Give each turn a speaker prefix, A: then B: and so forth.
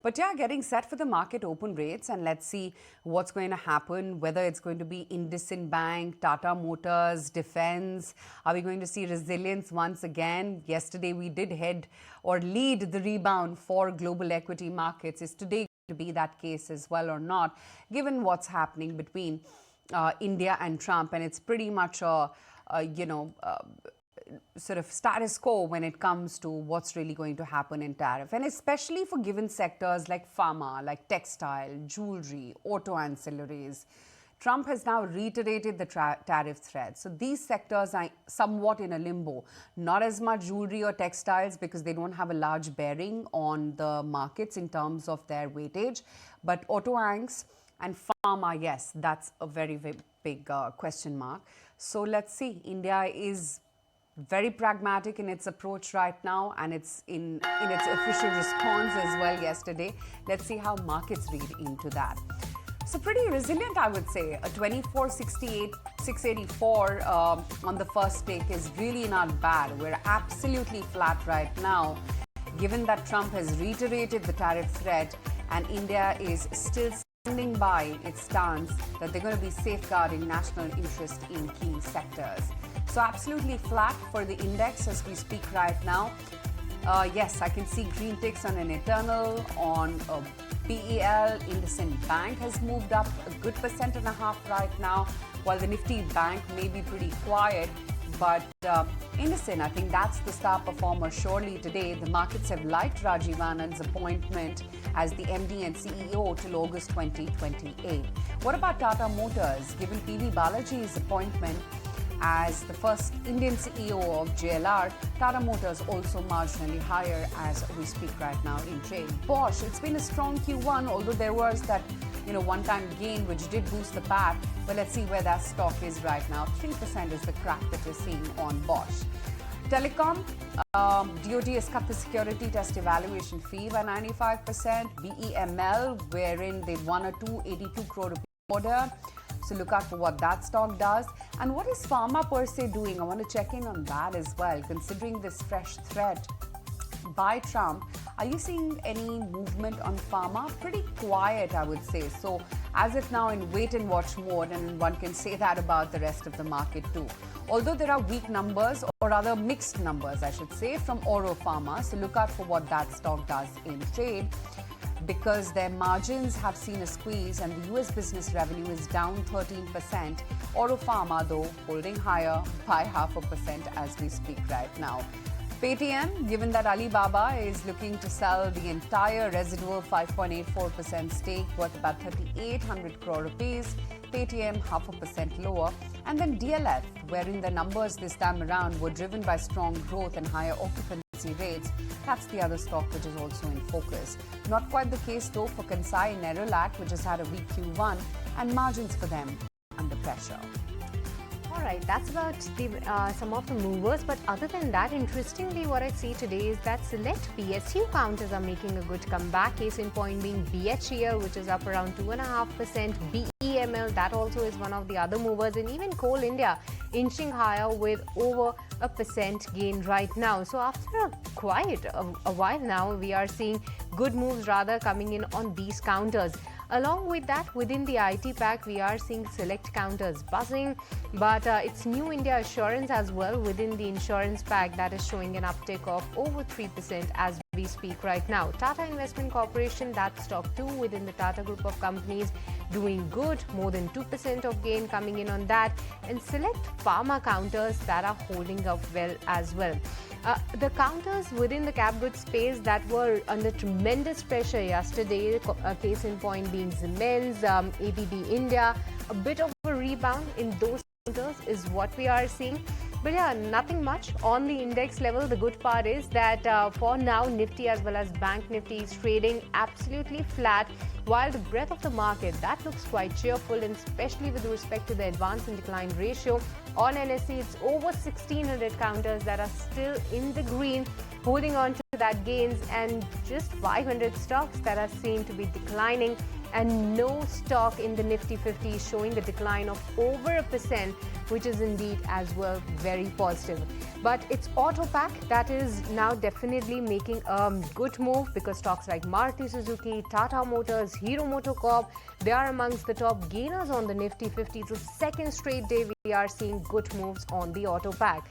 A: But yeah, getting set for the market open rates, and let's see what's going to happen, whether it's going to be IndusInd Bank, Tata Motors, Defense. Are we going to see resilience once again? Yesterday we did head or lead the rebound for global equity markets. Is today going to be that case as well or not, given what's happening between India and Trump? And it's pretty much a sort of status quo when it comes to what's really going to happen in tariff, and especially for given sectors like pharma, like textile, jewelry, auto ancillaries. Trump has now reiterated the tariff threat. So these sectors are somewhat in a limbo. Not as much jewelry or textiles because they don't have a large bearing on the markets in terms of their weightage. But auto ancs and pharma, yes, that's a very, very big question mark. So let's see. India is very pragmatic in its approach right now, and it's in its official response as well yesterday. Let's see how markets read into that. So pretty resilient, I would say. A 24.68, 684 on the first take is really not bad. We're absolutely flat right now, given that Trump has reiterated the tariff threat and India is still standing by its stance that they're going to be safeguarding national interest in key sectors. So absolutely flat for the index as we speak right now. Yes, I can see green ticks on an Eternal, on a BEL. IndusInd Bank has moved up a good 1.5% right now, while the Nifty Bank may be pretty quiet. But IndusInd, I think that's the star performer surely today. The markets have liked Rajiv Anand's appointment as the MD and CEO till August 2028. What about Tata Motors? Given PV Balaji's appointment as the first Indian CEO of JLR, Tata Motors also marginally higher as we speak right now in trade. Bosch, it's been a strong Q1, although there was that one-time gain which did boost the PAT. But let's see where that stock is right now. 3% is the crack that you're seeing on Bosch. Telecom, DoT has cut the security test evaluation fee by 95%. BEML, wherein they won a 282 crore rupee order. So look out for what that stock does. And what is pharma per se doing? I want to check in on that as well. Considering this fresh threat by Trump, are you seeing any movement on pharma? Pretty quiet, I would say. So as of now, in wait and watch mode, and one can say that about the rest of the market too. Although there are weak numbers, or rather mixed numbers, I should say, from Oro Pharma. So look out for what that stock does in trade, because their margins have seen a squeeze and the US business revenue is down 13%. Oro Pharma, though, holding higher by 0.5% as we speak right now. Paytm, given that Alibaba is looking to sell the entire residual 5.84% stake worth about 3,800 crore rupees, Paytm 0.5% lower. And then DLF, wherein the numbers this time around were driven by strong growth and higher occupancy rates. That's the other stock which is also in focus. Not quite the case though for Kansai Nerolac, which has had a weak Q1, and margins for them under pressure.
B: All right, that's about some of the movers. But other than that, interestingly, what I see today is that select PSU counters are making a good comeback. Case in point being BHEL, which is up around 2.5%. BEML, that also is one of the other movers. And even Coal India inching higher with over 1% gain right now. So after a while now, we are seeing good moves rather coming in on these counters. Along with that, within the IT pack, we are seeing select counters buzzing, but it's New India Assurance as well within the insurance pack that is showing an uptick of over 3% as we speak right now. Tata Investment Corporation, that stock too within the Tata group of companies, doing good, more than 2% of gain coming in on that, and select pharma counters that are holding up well as well. The counters within the cap goods space that were under tremendous pressure yesterday, case in point being Siemens, ABB India, a bit of a rebound in those counters is what we are seeing. But yeah, nothing much on the index level. The good part is that for now, Nifty as well as Bank Nifty is trading absolutely flat, while the breadth of the market, that looks quite cheerful, and especially with respect to the advance and decline ratio. On NSE, it's over 1,600 counters that are still in the green, holding on to that gains, and just 500 stocks that are seen to be declining, and no stock in the Nifty 50 showing a decline of over 1%, which is indeed as well very positive. But it's Auto Pack that is now definitely making a good move, because stocks like Maruti Suzuki, Tata Motors, Hero MotoCorp, they are amongst the top gainers on the Nifty 50. So second straight day we are seeing good moves on the Auto Pack.